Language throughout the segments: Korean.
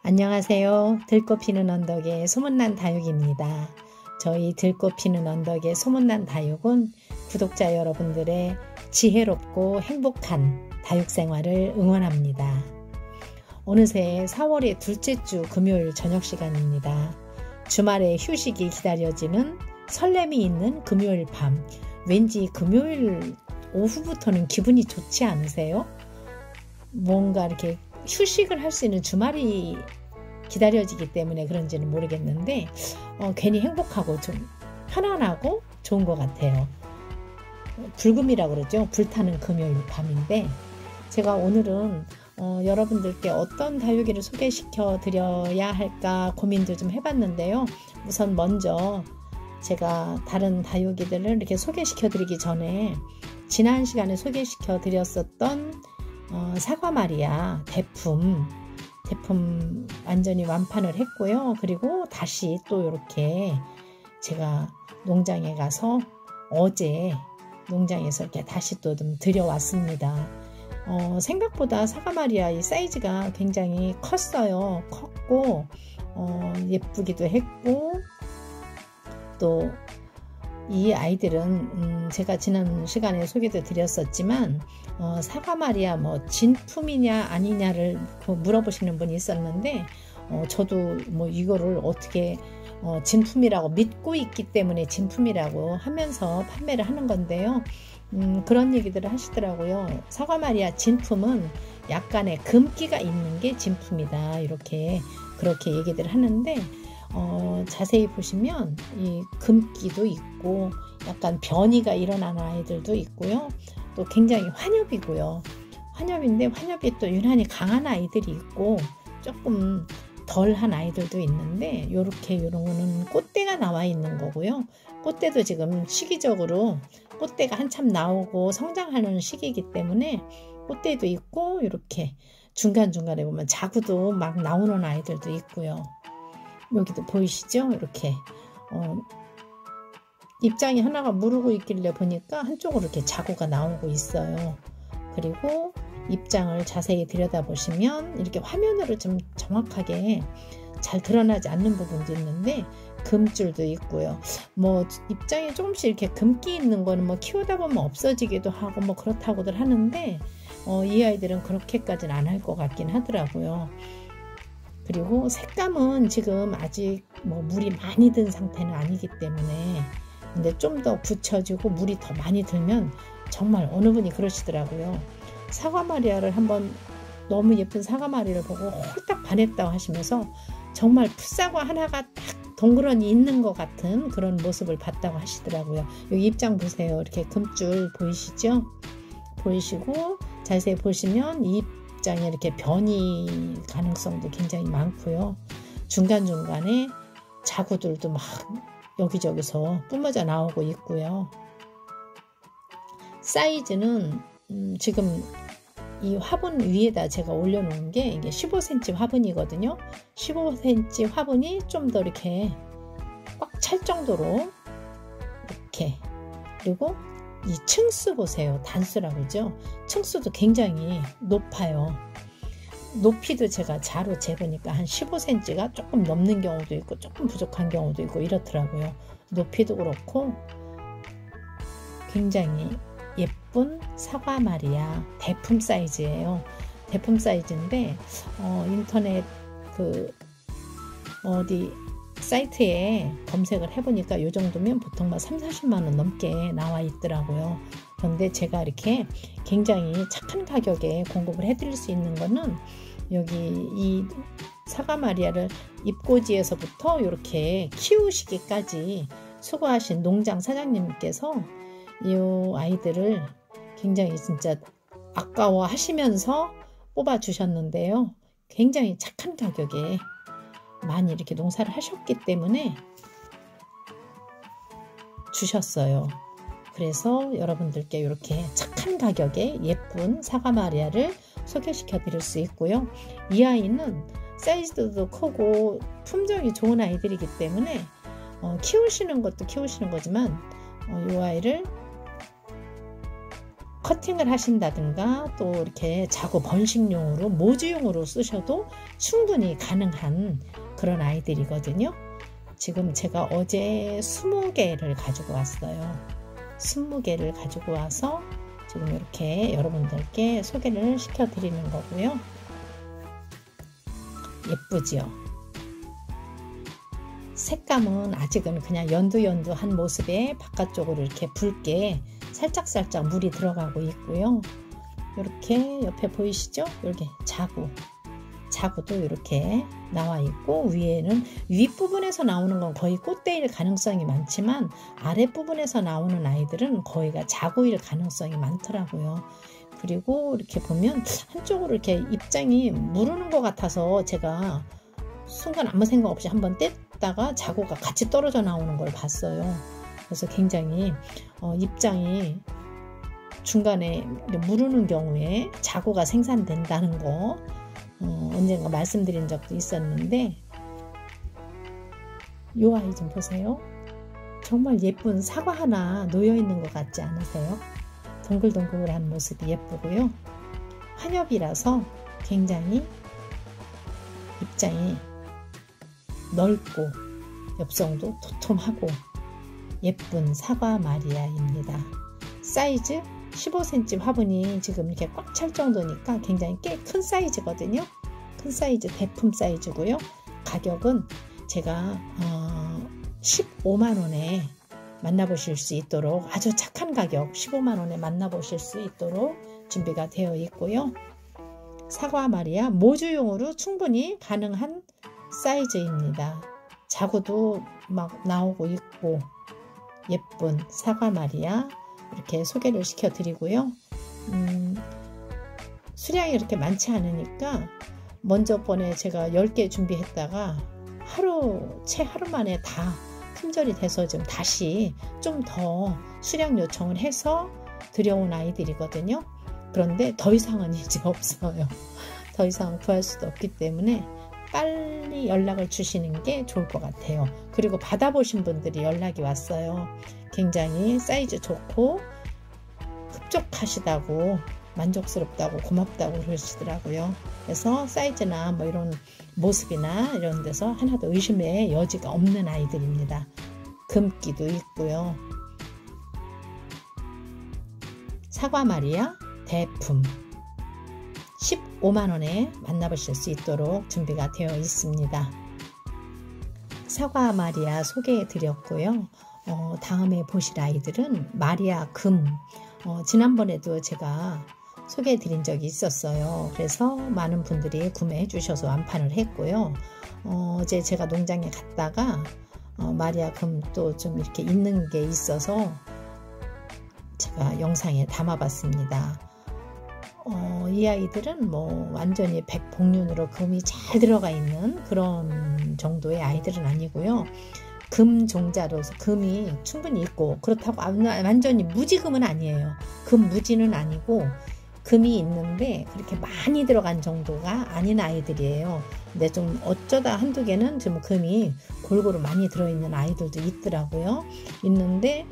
안녕하세요. 들꽃 피는 언덕의 소문난 다육입니다. 저희 들꽃 피는 언덕의 소문난 다육은 구독자 여러분들의 지혜롭고 행복한 다육 생활을 응원합니다. 어느새 4월의 둘째 주 금요일 저녁 시간입니다. 주말에 휴식이 기다려지는 설렘이 있는 금요일 밤. 왠지 금요일 오후부터는 기분이 좋지 않으세요? 뭔가 이렇게 휴식을 할 수 있는 주말이 기다려지기 때문에 그런지는 모르겠는데 괜히 행복하고 좀 편안하고 좋은 것 같아요. 불금이라고 그러죠. 불타는 금요일 밤인데 제가 오늘은 여러분들께 어떤 다육이를 소개시켜 드려야 할까 고민도 좀 해봤는데요. 우선 먼저 제가 다른 다육이들을 이렇게 소개시켜 드리기 전에 지난 시간에 소개시켜 드렸었던 사과마리아 대품 완전히 완판을 했고요. 그리고 다시 또 이렇게 제가 농장에 가서 어제 농장에서 이렇게 다시 또 좀 들여왔습니다. 생각보다 사과마리아 이 사이즈가 굉장히 컸어요. 컸고 예쁘기도 했고 또 이 아이들은 제가 지난 시간에 소개도 드렸었지만 사과마리아 뭐 진품이냐 아니냐를 물어보시는 분이 있었는데 저도 뭐 이거를 어떻게 진품이라고 믿고 있기 때문에 진품이라고 하면서 판매를 하는 건데요. 그런 얘기들을 하시더라고요. 사과마리아 진품은 약간의 금기가 있는 게 진품이다. 그렇게 얘기들 하는데 자세히 보시면 이 금기도 있고 약간 변이가 일어나는 아이들도 있고요. 또 굉장히 환엽이고요. 환엽인데 환엽이 또 유난히 강한 아이들이 있고 조금 덜한 아이들도 있는데 이런 거는 꽃대가 나와 있는 거고요. 꽃대도 지금 시기적으로 꽃대가 한참 나오고 성장하는 시기이기 때문에 꽃대도 있고 이렇게 중간중간에 보면 자구도 막 나오는 아이들도 있고요. 여기도 보이시죠? 이렇게 입장이 하나가 무르고 있길래 보니까 한쪽으로 이렇게 자구가 나오고 있어요. 그리고 입장을 자세히 들여다보시면 이렇게 화면으로 좀 정확하게 잘 드러나지 않는 부분도 있는데 금줄도 있고요. 뭐 입장이 조금씩 이렇게 금기 있는 거는 뭐 키우다 보면 없어지기도 하고 뭐 그렇다고들 하는데 이 아이들은 그렇게까지는 안 할 것 같긴 하더라고요. 그리고 색감은 지금 아직 뭐 물이 많이 든 상태는 아니기 때문에 근데 좀 더 굳혀지고 물이 더 많이 들면 정말 어느 분이 그러시더라고요. 사과마리아를 한번 너무 예쁜 사과마리를 보고 홀딱 반했다고 하시면서 정말 풋사과 하나가 딱 덩그러니 있는 것 같은 그런 모습을 봤다고 하시더라고요. 여기 입장 보세요. 이렇게 금줄 보이시죠? 보이시고 자세히 보시면 이 입장에 이렇게 변이 가능성도 굉장히 많고요. 중간중간에 자구들도 막 여기저기서 뿜어져 나오고 있고요. 사이즈는 지금 이 화분 위에다 제가 올려놓은 게 이게 15cm 화분이거든요. 15cm 화분이 좀 더 이렇게 꽉 찰 정도로 이렇게 그리고 이 층수 보세요. 단수라고 그러죠. 층수도 굉장히 높아요. 높이도 제가 자로 재보니까 한 15cm가 조금 넘는 경우도 있고 조금 부족한 경우도 있고 이렇더라고요. 높이도 그렇고 굉장히 예쁜 사과마리아 대품 사이즈예요. 대품 사이즈인데 인터넷 어디 사이트에 검색을 해보니까 이 정도면 보통 막 30-40만원 넘게 나와 있더라고요. 그런데 제가 이렇게 굉장히 착한 가격에 공급을 해드릴 수 있는 거는 여기 이 사과마리아를 입고지에서부터 이렇게 키우시기까지 수고하신 농장 사장님께서 이 아이들을 굉장히 진짜 아까워 하시면서 뽑아 주셨는데요. 굉장히 착한 가격에 많이 이렇게 농사를 하셨기 때문에 주셨어요. 그래서 여러분들께 이렇게 착한 가격에 예쁜 사과마리아를 소개시켜 드릴 수 있고요. 이 아이는 사이즈도 크고 품종이 좋은 아이들이기 때문에 키우시는 것도 키우시는 거지만 이 아이를 커팅을 하신다든가 또 이렇게 자구 번식용으로 모주용으로 쓰셔도 충분히 가능한 그런 아이들이거든요. 지금 제가 어제 20개를 가지고 왔어요. 20개를 가지고 와서 지금 이렇게 여러분들께 소개를 시켜드리는 거고요. 예쁘지요? 색감은 아직은 그냥 연두연두한 모습에 바깥쪽으로 이렇게 붉게 살짝살짝 물이 들어가고 있고요. 이렇게 옆에 보이시죠? 여기 자구도 이렇게 나와 있고, 위에는 윗부분에서 나오는 건 거의 꽃대일 가능성이 많지만 아랫부분에서 나오는 아이들은 거의가 자구일 가능성이 많더라고요. 그리고 이렇게 보면 한쪽으로 이렇게 입장이 무르는 것 같아서 제가 순간 아무 생각 없이 한번 뗐다가 자구가 같이 떨어져 나오는 걸 봤어요. 그래서 굉장히 입장이 중간에 무르는 경우에 자구가 생산된다는 거 언젠가 말씀드린 적도 있었는데, 이 아이 좀 보세요. 정말 예쁜 사과 하나 놓여 있는 것 같지 않으세요? 동글동글한 모습이 예쁘고요. 환엽이라서 굉장히 입장이 넓고 엽성도 도톰하고 예쁜 사과 마리아입니다. 사이즈 15cm 화분이 지금 이렇게 꽉 찰 정도니까 굉장히 꽤 큰 사이즈거든요. 큰 사이즈 대품 사이즈고요. 가격은 제가 15만원에 만나보실 수 있도록, 아주 착한 가격 15만원에 만나보실 수 있도록 준비가 되어 있고요. 사과 마리아 모주용으로 충분히 가능한 사이즈입니다. 자구도 막 나오고 있고 예쁜 사과 마리아 이렇게 소개를 시켜 드리고요. 수량이 이렇게 많지 않으니까 먼저 번에 제가 10개 준비했다가 채 하루 만에 다 품절이 돼서 지금 다시 좀 더 수량 요청을 해서 들여온 아이들이거든요. 그런데 더 이상은 이제 없어요. 더 이상 구할 수도 없기 때문에 빨리 연락을 주시는 게 좋을 것 같아요. 그리고 받아보신 분들이 연락이 왔어요. 굉장히 사이즈 좋고 흡족하시다고, 만족스럽다고, 고맙다고 그러시더라고요. 그래서 사이즈나 뭐 이런 모습이나 이런 데서 하나도 의심의 여지가 없는 아이들입니다. 금기도 있고요. 사과 마리아 대품 15만원에 만나보실 수 있도록 준비가 되어 있습니다. 사과 마리아 소개해 드렸고요. 다음에 보실 아이들은 마리아 금, 지난번에도 제가 소개해 드린 적이 있었어요. 그래서 많은 분들이 구매해 주셔서 완판을 했고요. 어제 제가 농장에 갔다가 마리아 금 또 좀 이렇게 있는 게 있어서 제가 영상에 담아 봤습니다. 이 아이들은 뭐 완전히 백복륜으로 금이 잘 들어가 있는 그런 정도의 아이들은 아니고요. 금 종자로서 금이 충분히 있고, 그렇다고 완전히 무지금은 아니에요. 금 무지는 아니고 금이 있는데 그렇게 많이 들어간 정도가 아닌 아이들이에요. 근데 좀 어쩌다 한두 개는 좀 금이 골고루 많이 들어있는 아이들도 있더라고요. 있는데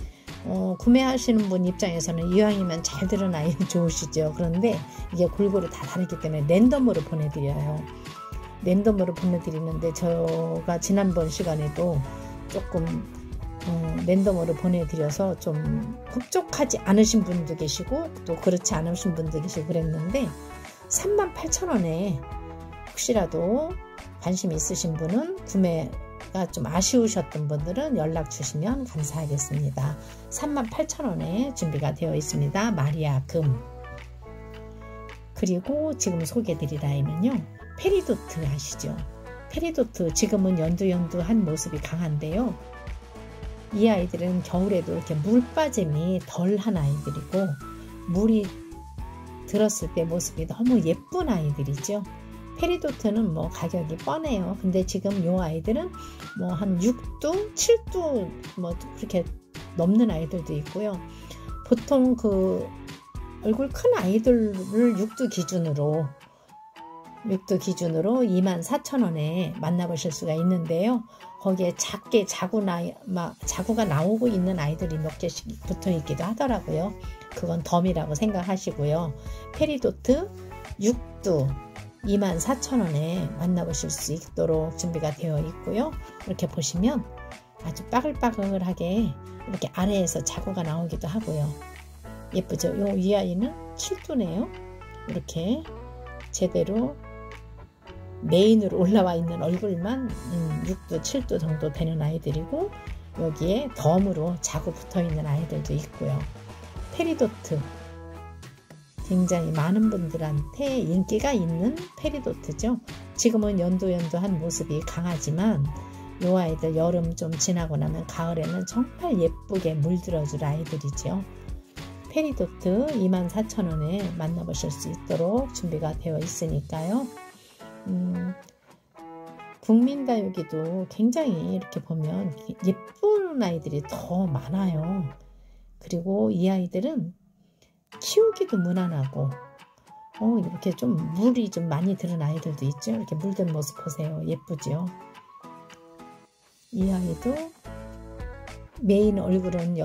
구매하시는 분 입장에서는 이왕이면 잘 들은 아이 좋으시죠. 그런데 이게 골고루 다 다르기 때문에 랜덤으로 보내드려요. 랜덤으로 보내드리는데 제가 지난번 시간에도 조금 랜덤으로 보내드려서 좀 흡족하지 않으신 분도 계시고 또 그렇지 않으신 분도 계시고 그랬는데 38,000원에 혹시라도 관심 있으신 분은, 구매가 좀 아쉬우셨던 분들은 연락 주시면 감사하겠습니다. 38,000원에 준비가 되어 있습니다. 마리아 금. 그리고 지금 소개드릴 아이는요, 페리도트 아시죠? 페리도트 지금은 연두한 모습이 강한데요. 이 아이들은 겨울에도 이렇게 물 빠짐이 덜한 아이들이고 물이 들었을 때 모습이 너무 예쁜 아이들이죠. 페리도트는 뭐 가격이 뻔해요. 근데 지금 이 아이들은 뭐 한 6두, 7두 뭐 그렇게 넘는 아이들도 있고요. 보통 그 얼굴 큰 아이들을 6두 기준으로 6두 기준으로 24,000원에 만나보실 수가 있는데요. 거기에 작게 자구가 나오고 있는 아이들이 몇 개씩 붙어 있기도 하더라고요. 그건 덤이라고 생각하시고요. 페리도트 6두 24,000원에 만나보실 수 있도록 준비가 되어 있고요. 이렇게 보시면 아주 빠글빠글하게 이렇게 아래에서 자구가 나오기도 하고요. 예쁘죠? 이 아이는 7두네요. 이렇게 제대로 메인으로 올라와 있는 얼굴만 6두, 7두 정도 되는 아이들이고, 여기에 덤으로 자구 붙어 있는 아이들도 있고요. 페리도트, 굉장히 많은 분들한테 인기가 있는 페리도트죠. 지금은 연두한 모습이 강하지만 이 아이들 여름 좀 지나고 나면 가을에는 정말 예쁘게 물들어줄 아이들이죠. 페리도트 24,000원에 만나보실 수 있도록 준비가 되어 있으니까요. 국민다육이도 굉장히 이렇게 보면 예쁜 아이들이 더 많아요. 그리고 이 아이들은 키우기도 무난하고 이렇게 좀 물이 좀 많이 들은 아이들도 있죠. 이렇게 물든 모습 보세요. 예쁘죠. 이 아이도 메인 얼굴은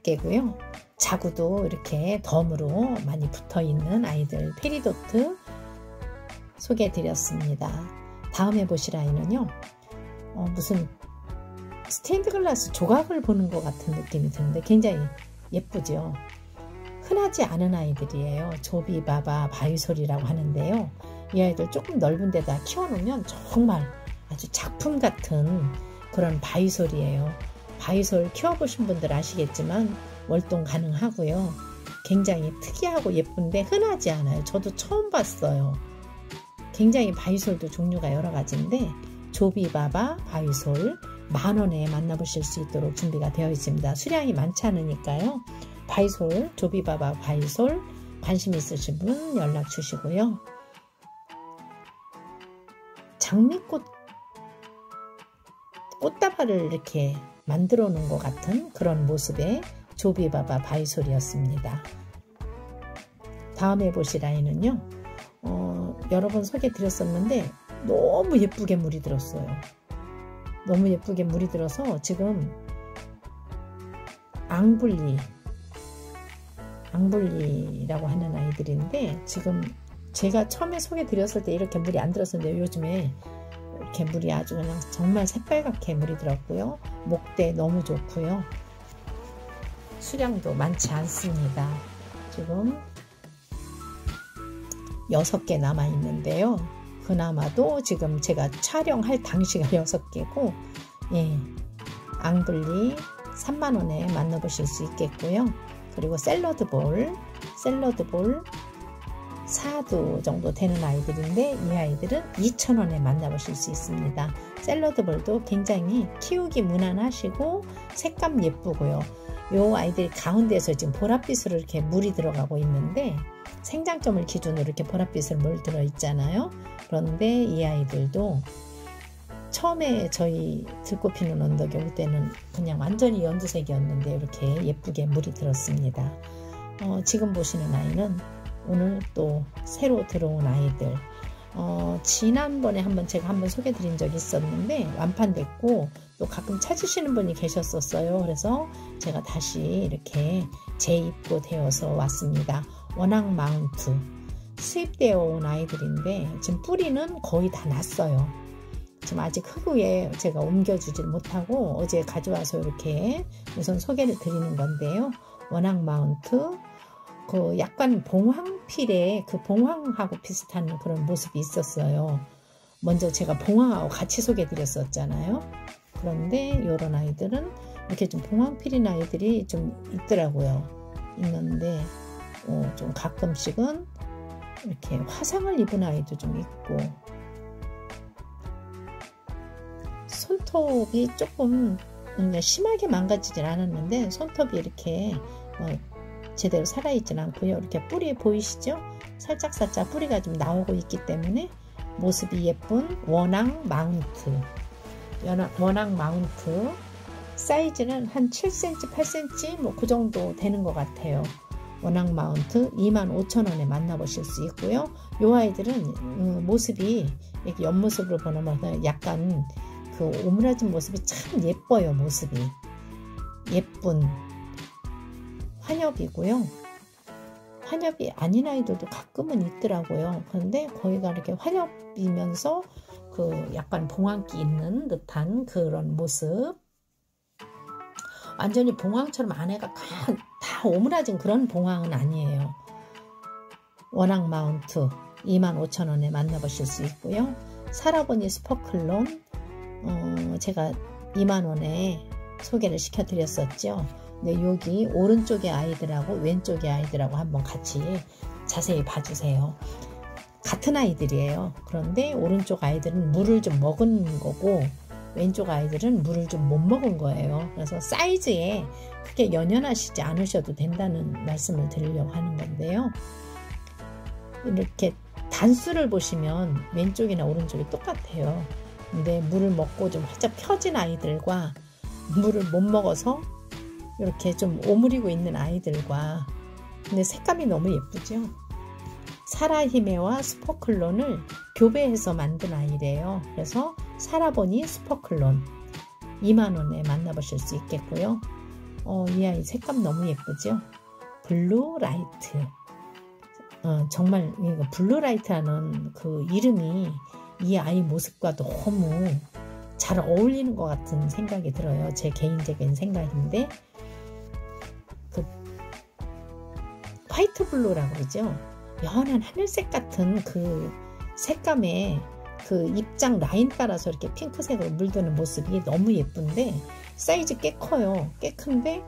6개고요. 자구도 이렇게 덤으로 많이 붙어 있는 아이들 페리도트 소개해 드렸습니다. 다음에 보실 아이는요, 무슨 스테인드 글라스 조각을 보는 것 같은 느낌이 드는데 굉장히 예쁘죠. 흔하지 않은 아이들이에요. 조비바바 바이솔이라고 하는데요. 이 아이들 조금 넓은 데다 키워놓으면 정말 아주 작품 같은 그런 바이솔이에요. 바이솔 키워보신 분들 아시겠지만 월동 가능하고요. 굉장히 특이하고 예쁜데 흔하지 않아요. 저도 처음 봤어요. 굉장히 바이솔도 종류가 여러 가지인데 조비바바 바이솔 10,000원에 만나보실 수 있도록 준비가 되어 있습니다. 수량이 많지 않으니까요. 바이솔, 조비바바 바이솔 관심 있으신 분 연락 주시고요. 장미꽃 꽃다발을 이렇게 만들어 놓은 것 같은 그런 모습의 조비바바 바이솔이었습니다. 다음에 보실 아이는요, 여러 번 소개 드렸었는데 너무 예쁘게 물이 들었어요. 너무 예쁘게 물이 들어서 지금 앙블리라고 하는 아이들인데, 지금 제가 처음에 소개 드렸을 때 이렇게 물이 안 들었었는데 요즘에 이렇게 물이 아주 그냥 정말 새빨갛게 물이 들었고요. 목대 너무 좋고요. 수량도 많지 않습니다. 지금 6개 남아 있는데요. 그나마도 지금 제가 촬영할 당시가 6개고, 예, 앙블리 30,000원에 만나보실 수 있겠고요. 그리고 샐러드볼 4두 정도 되는 아이들인데 이 아이들은 2,000원에 만나보실 수 있습니다. 샐러드볼도 굉장히 키우기 무난하시고 색감 예쁘고요. 요 아이들이 가운데에서 지금 보랏빛으로 이렇게 물이 들어가고 있는데, 생장점을 기준으로 이렇게 보랏빛으로 물 들어 있잖아요. 그런데 이 아이들도 처음에 저희 들꽃 피는 언덕에 올 때는 그냥 완전히 연두색이었는데 이렇게 예쁘게 물이 들었습니다. 지금 보시는 아이는 오늘 또 새로 들어온 아이들, 지난번에 제가 한번 소개 드린 적이 있었는데 완판됐고 또 가끔 찾으시는 분이 계셨었어요. 그래서 제가 다시 이렇게 재입고되어서 왔습니다. 원앙 마운트 수입되어 온 아이들인데 지금 뿌리는 거의 다 났어요. 지금 아직 흙에 제가 옮겨주질 못하고 어제 가져와서 이렇게 우선 소개를 드리는 건데요. 원앙 마운트, 그 약간 봉황필에 그 봉황하고 비슷한 그런 모습이 있었어요. 먼저 제가 봉황하고 같이 소개 드렸었잖아요. 그런데 이런 아이들은 이렇게 좀 봉황필인 아이들이 좀 있더라고요. 있는데 좀 가끔씩은 이렇게 화상을 입은 아이도 좀 있고, 손톱이 조금 심하게 망가지진 않았는데 손톱이 이렇게 제대로 살아있진 않고요. 이렇게 뿌리 보이시죠? 살짝살짝 뿌리가 좀 나오고 있기 때문에 모습이 예쁜 원앙 마운트. 원앙 마운트 사이즈는 한 7cm, 8cm 뭐 그 정도 되는 것 같아요. 원앙 마운트 25,000원에 만나보실 수 있고요. 이 아이들은 모습이 이렇게 옆모습으로 보면 약간 그 오므라진 모습이 참 예뻐요. 모습이 예쁜 환엽이고요. 환엽이 아닌 아이들도 가끔은 있더라고요. 그런데 거기가 이렇게 환엽이면서 그 약간 봉황기 있는 듯한 그런 모습. 완전히 봉황처럼 안에가 다 오므라진 그런 봉황은 아니에요. 원앙 마운트 25,000원에 만나보실 수 있고요. 사라보니 스퍼클론 제가 2만원에 소개를 시켜드렸었죠. 근데 여기 오른쪽의 아이들하고 왼쪽의 아이들하고 한번 같이 자세히 봐주세요. 같은 아이들이에요. 그런데 오른쪽 아이들은 물을 좀 먹은 거고 왼쪽 아이들은 물을 좀 못 먹은 거예요. 그래서 사이즈에 크게 연연하시지 않으셔도 된다는 말씀을 드리려고 하는 건데요. 이렇게 단수를 보시면 왼쪽이나 오른쪽이 똑같아요. 근데 물을 먹고 좀 활짝 펴진 아이들과 물을 못 먹어서 이렇게 좀 오므리고 있는 아이들과 근데 색감이 너무 예쁘죠. 사라히메와 스퍼클론을 교배해서 만든 아이래요. 그래서 사라보니 스퍼클론 2만원에 만나보실 수 있겠고요. 이 아이 색감 너무 예쁘죠. 블루라이트 정말 블루라이트라는 그 이름이 이 아이 모습과 너무 잘 어울리는 것 같은 생각이 들어요. 제 개인적인 생각인데 그 화이트 블루라고 그러죠. 연한 하늘색 같은 그 색감에 그 입장 라인 따라서 이렇게 핑크색으로 물드는 모습이 너무 예쁜데 사이즈 꽤 커요. 꽤 큰데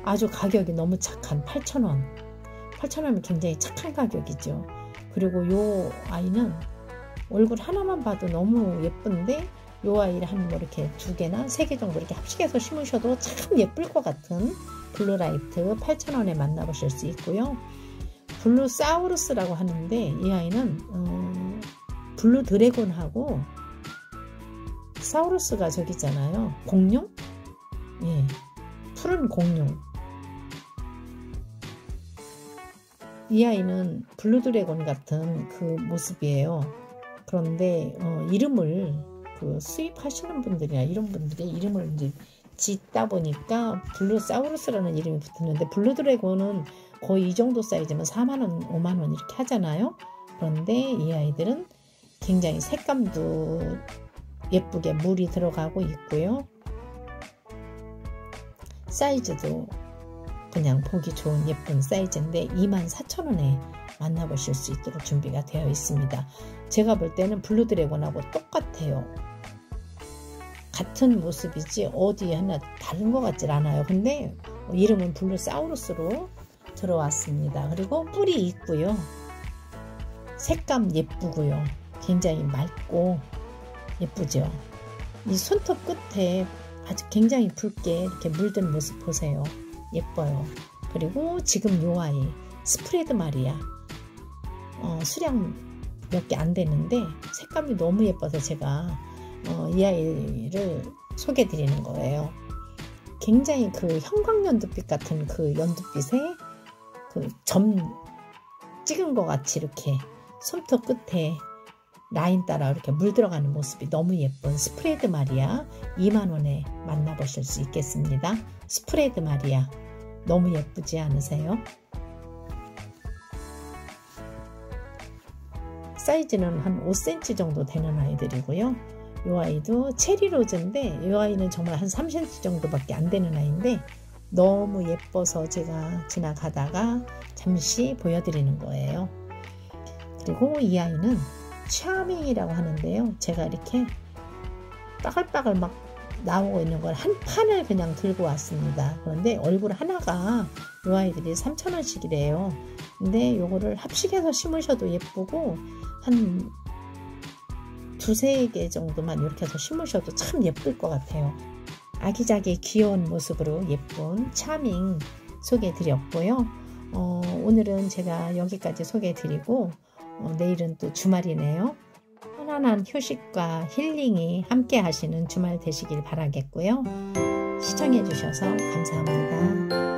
아주 가격이 너무 착한 8,000원. 8,000원이면 굉장히 착한 가격이죠. 그리고 요 아이는 얼굴 하나만 봐도 너무 예쁜데 요 아이를 한 뭐 이렇게 2개나 3개 정도 이렇게 합식해서 심으셔도 참 예쁠 것 같은 블루라이트 8,000원에 만나보실 수 있고요. 블루사우루스라고 하는데 이 아이는 블루 드래곤하고 사우루스가 저기 있잖아요. 공룡? 예, 푸른 공룡. 이 아이는 블루 드래곤 같은 그 모습이에요. 그런데 이름을 그 수입하시는 분들이나 이런 분들이 이름을 이제 짓다 보니까 블루사우루스라는 이름이 붙었는데 블루 드래곤은 거의 이 정도 사이즈면 4만원, 5만원 이렇게 하잖아요. 그런데 이 아이들은 굉장히 색감도 예쁘게 물이 들어가고 있고요. 사이즈도 그냥 보기 좋은 예쁜 사이즈인데 24,000원에 만나보실 수 있도록 준비가 되어 있습니다. 제가 볼 때는 블루 드래곤하고 똑같아요. 같은 모습이지 어디 하나 다른 것 같질 않아요. 근데 이름은 블루사우루스로 들어왔습니다. 그리고 뿔이 있고요. 색감 예쁘고요. 굉장히 맑고 예쁘죠. 이 손톱 끝에 아주 굉장히 붉게 이렇게 물든 모습 보세요. 예뻐요. 그리고 지금 요 아이 스프레드 마리아 수량 몇 개 안 되는데 색감이 너무 예뻐서 제가 이 아이를 소개해 드리는 거예요. 굉장히 그 형광연두빛 같은 그 연두빛에 그 점 찍은 것 같이 이렇게 손톱 끝에 라인 따라 이렇게 물 들어가는 모습이 너무 예쁜 스프레드 마리아 2만원에 만나보실 수 있겠습니다. 스프레드 마리아 너무 예쁘지 않으세요? 사이즈는 한 5cm 정도 되는 아이들이고요. 이 아이도 체리로즈인데 이 아이는 정말 한 3cm 정도밖에 안 되는 아이인데 너무 예뻐서 제가 지나가다가 잠시 보여드리는 거예요. 그리고 이 아이는 차밍이라고 하는데요. 제가 이렇게 빠글빠글 막 나오고 있는 걸 한 판을 그냥 들고 왔습니다. 그런데 얼굴 하나가 이 아이들이 3,000원씩이래요. 근데 요거를 합식해서 심으셔도 예쁘고 한 2-3개 정도만 이렇게 해서 심으셔도 참 예쁠 것 같아요. 아기자기 귀여운 모습으로 예쁜 차밍 소개해 드렸고요. 오늘은 제가 여기까지 소개해 드리고 내일은 또 주말이네요. 편안한 휴식과 힐링이 함께 하시는 주말 되시길 바라겠고요. 시청해 주셔서 감사합니다.